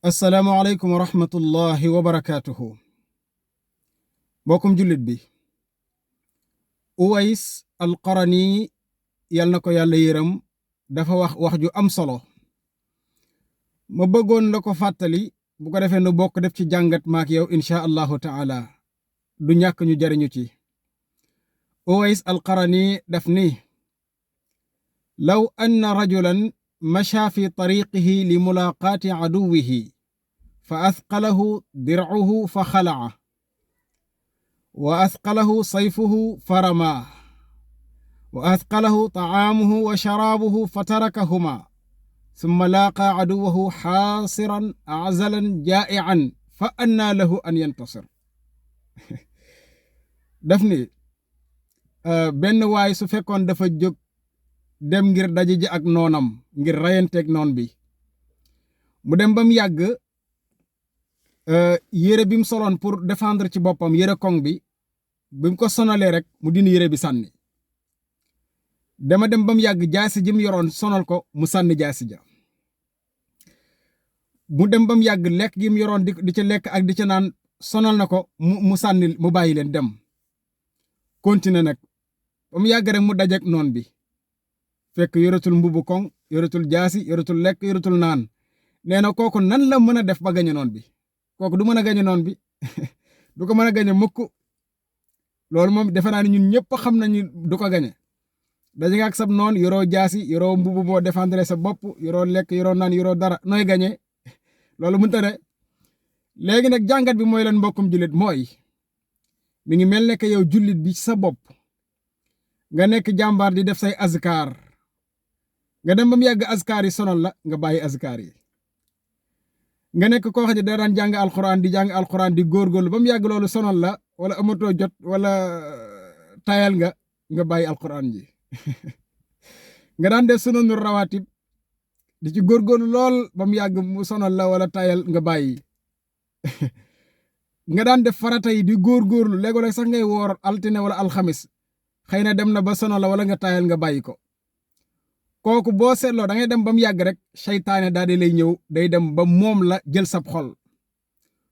assalaamu aleykum wa rahmatullahi wa barakaatuhu mbokkum jullit bi Uways al-Qarani yal na ko yàlla yërëm dafa wax ju am solo ma bëggoon la ko fàttali bu ko defee nu bokk def ci jàngat maak yow insha allahu taala du ñàkk ñu jariñu ci Uways al-Qarani daf ni law anna rajulan masha fi tariqihi li mulaqaati aduwihi fa athqalahu dir'uhu fa xala'a wa athqalahu sayfuhu fa ramaa wa athqalahu ta'aamuhu wa sharaabuhu fa tarakahuma thumma laaqa aduwahu xaasiran a'zalan jaa'ian fa annaa lahu an yantasir daf ni benn waay su fekkoon dafa jóg dem ngir daje ji ak noonam ngir rayanteeg noon bi mu dem ba mu yàgg yére bi mu soloon pour défendre ci boppam yére koŋ bi mu ko sonalee rek mu dindi yére bi sànni dem ba mu yàgg jaasi ji mu yoroon sonal ko mu sànni jaasi ja mu dem ba mu yàgg lekk gi mu yoroon di ca lekk ak di ca naan sonal na ko mu sànni mu bàyyi leen dem continuer nag ba mu yàgg rek mu dajeek noon bi fekk yoratul mbubu koŋ yoratul jaasi yoratul lekk yoratul naan nee na kooku nan la mën a def ba gañe noon bi kooku du mën a gañe noon bi du ko mën a gañe mukk loolu moom defe naa ne ñun ñëpp xam nañu du ko gañe daje nga ak sab noon yoroo jaasi yoroo mbubu moo défendre sa bopp yoroo lekk yoroo naan yoroo dara nooy gañe loolu mënta ne léegi nag jàngat bi mooy lan mbokkum jullit mooy mi ngi mel ne que yow jullit bi sa bopp nga nekk jàmbaar di def say azkar nga dem ba mu yàgg azkar yi sonal la nga bàyyi azkar yi nga nekk koo xam ne da daan jàng alxuraan di góorgóorlu ba mu yàgg loolu sonal la wala amatoo jot wala tayal nga bàyyi alxuraan ji nga daan def sunanu rawatib di ci góorgóorlu lool ba mu yàgg mu sonal la wala tayal nga bàyyi nga daan def farata yi di góorgóorlu léeg-léeg sax ngay woor altine wala alxamis xëy na dem na ba sonal la wala nga tayal nga bàyyi ko kooku boo seetloo da ngay dem ba mu yàgg rek seytaane daal di lay ñëw day dem ba moom la jël sab xol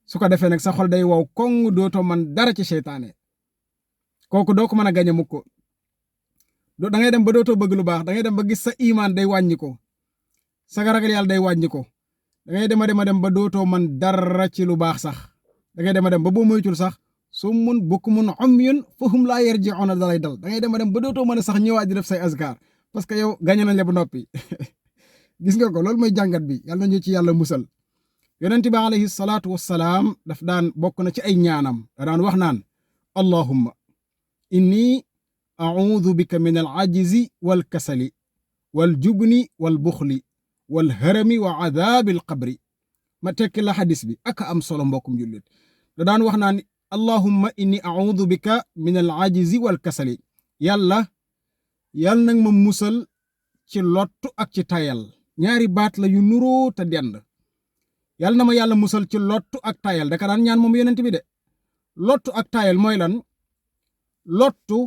su ko defee nag sa xol day wow koŋ dootoo man dara ci seytaane kooku doo ko mën a gañe mukk da ngay dem ba dootoo bëgg lu baax da ngay dem ba gis sa imaan day wàññi ko sa ragal yàlla day wàññi ko da ngay dem a dem ba dootoo man dara ci lu baax sax da ngay dem ba boo moytul sax summun bukmun umyun fahum laa yarji'uuna dalay dal da ngay dem ba dootoo mën a sax ñëwaat di def say azkar parce que yow gañe nañ la ba noppi gis nga ko loolu mooy jàngat bi yàlla nañu ci yàlla musal yonent bi alayhi salaatu wassalaam daf daan bokk na ci ay ñaanam da daan wax naan allahumma inni a'uudu bika min al ajzi wal kasali wal jubni wal buxli wal harami wa adaabi al qabri ma tekki la xadis bi ak am solo mbokkum jullit da daan wax naan allahumma inni a'uudu bika min al ajzi wal kasali yàlla nag ma musal ci lottu ak ci tayal ñaari baat la yu nuroo te dend yàlla na ma yàlla musal ci lottu ak tayal daka daan ñaan moom yonent bi de lottu ak tayal mooy lan lottu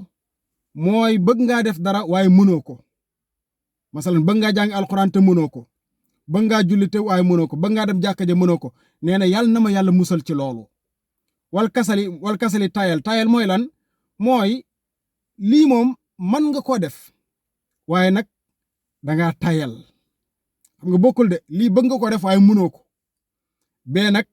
mooy bëgg ngaa def dara waaye mënoo ko masalan bëgg ngaa jàng alxuraan te mënoo ko bëgg ngaa julli te waaye mënoo ko bëgg ngaa dem jàkka ja mënoo ko nee na yàlla na ma yàlla musal ci loolu wal kasali tayal mooy lan mooy lii moom man nga koo def waaye nag dangaa tayal xam nga bokkul de lii bëgg nga ko def waaye mënoo ko bee nag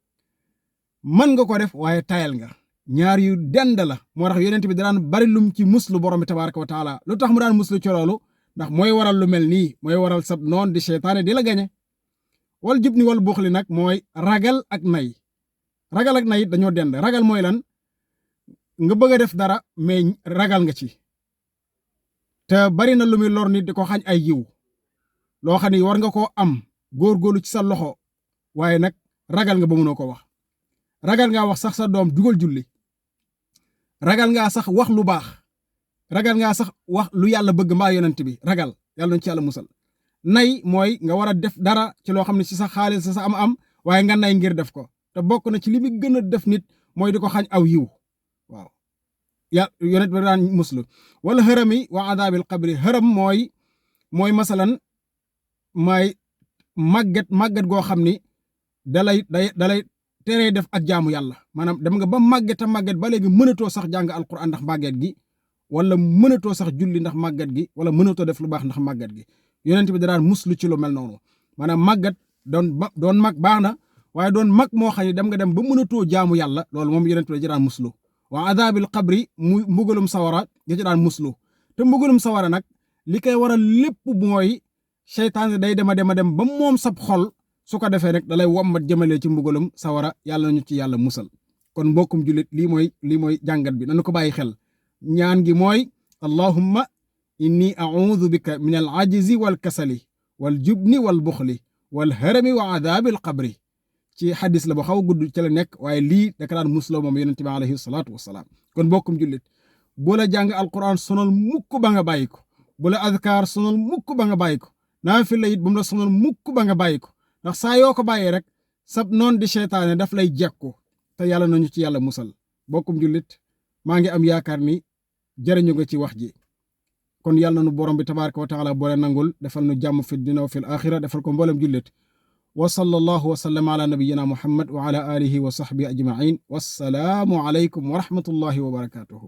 man nga ko def waaye tayal nga ñaar yu dend la moo tax yonent bi daan bari lum ci muslu borom bi tabaraka wa taala lu tax mu daan muslu ci loolu ndax mooy waral lu mel nii mooy waral sab noon di seytaane di la gañe wal jub ni wal buxli nag mooy ragal ak nay dañoo dend ragal mooy lan nga bëgg a def dara mais ragal nga ci te bari na lu muy lor nit di ko xañ ay yiw loo xam ne war nga koo am góorgóorlu ci sa loxo waaye nag ragal nga ba mënoo ko wax ragal ngaa wax sax sa doom dugal julli ragal ngaa sax wax lu baax ragal ngaa sax wax lu yàlla bëgg mbaa yonent bi ragal yàlla nañ ci yàlla musal nay mooy nga war a def dara ci loo xam ne ci sa xaalis sa am waaye nga nay ngir def ko te bokk na ci li muy gën a def nit mooy di ko xañ aw yiw waaw yonent bi daan muslu wala xërami wa adaabil qabri xëram mooy masalan may màgget goo xam ni dalay teree def ak jaamu yàlla maanaam dem nga ba màgget a màgget ba léegi mënatoo sax jàng alquran ndax màgget gi wala mënatoo sax julli ndax màgget gi wala mënatoo def lu baax ndax màgget gi yonent bi daan muslu ci lu mel noonu maanaam màgget doon mag baax na waaye doon mag moo xam ne dem nga dem ba mënatoo jaamu yàlla loolu moom yonent bi da ci daan muslu wa adabil qabri mu mbugalum sawara da ci daan muslu te mbugalum sawara nag li koy waral lépp mooy seytaane day dem ba moom sab xol su ko defee rek dalay wommat jëmale ci mbugalum sawara yàlla nañu ci yàlla musal kon mbokkum jullit lii mooy jàngat bi nañu ko bàyyi xel ñaan gi mooy allahumma inni a'udhu bika min al ajzi wal kasali wal jubni wal buxli wal harami wa adabil qabri ci xadis la bu xaw a gudd ci la nekk waaye lii daka daan musloo moom yonente bi alayhi salaatu wasalaam kon mbokkum jullit bu la jàng alquran sonal mukk ba nga bàyyi ko bu la adkaar sonal mukk ba nga bàyyi ko naafila it bu mu la sonal mukk ba nga bàyyi ko ndax saa yoo ko bàyyee rek sab noon di seytaane daf lay jekku te yàlla nañu ci yàlla musal mbokkum jullit maa ngi am yaakaar ni jëriñu nga ci wax ji kon yàlla nu borom bi tabaraka wa taala boole nangul defal nu jàmm fi dina wa fil axira defal ko mboolem jullit wa sallallahu wa sallam ala nabiyyina muhammad wa ala alihi wa sahbihi ajma'in wassalaamu alaykum wa rahmatullahi wa barakatuhu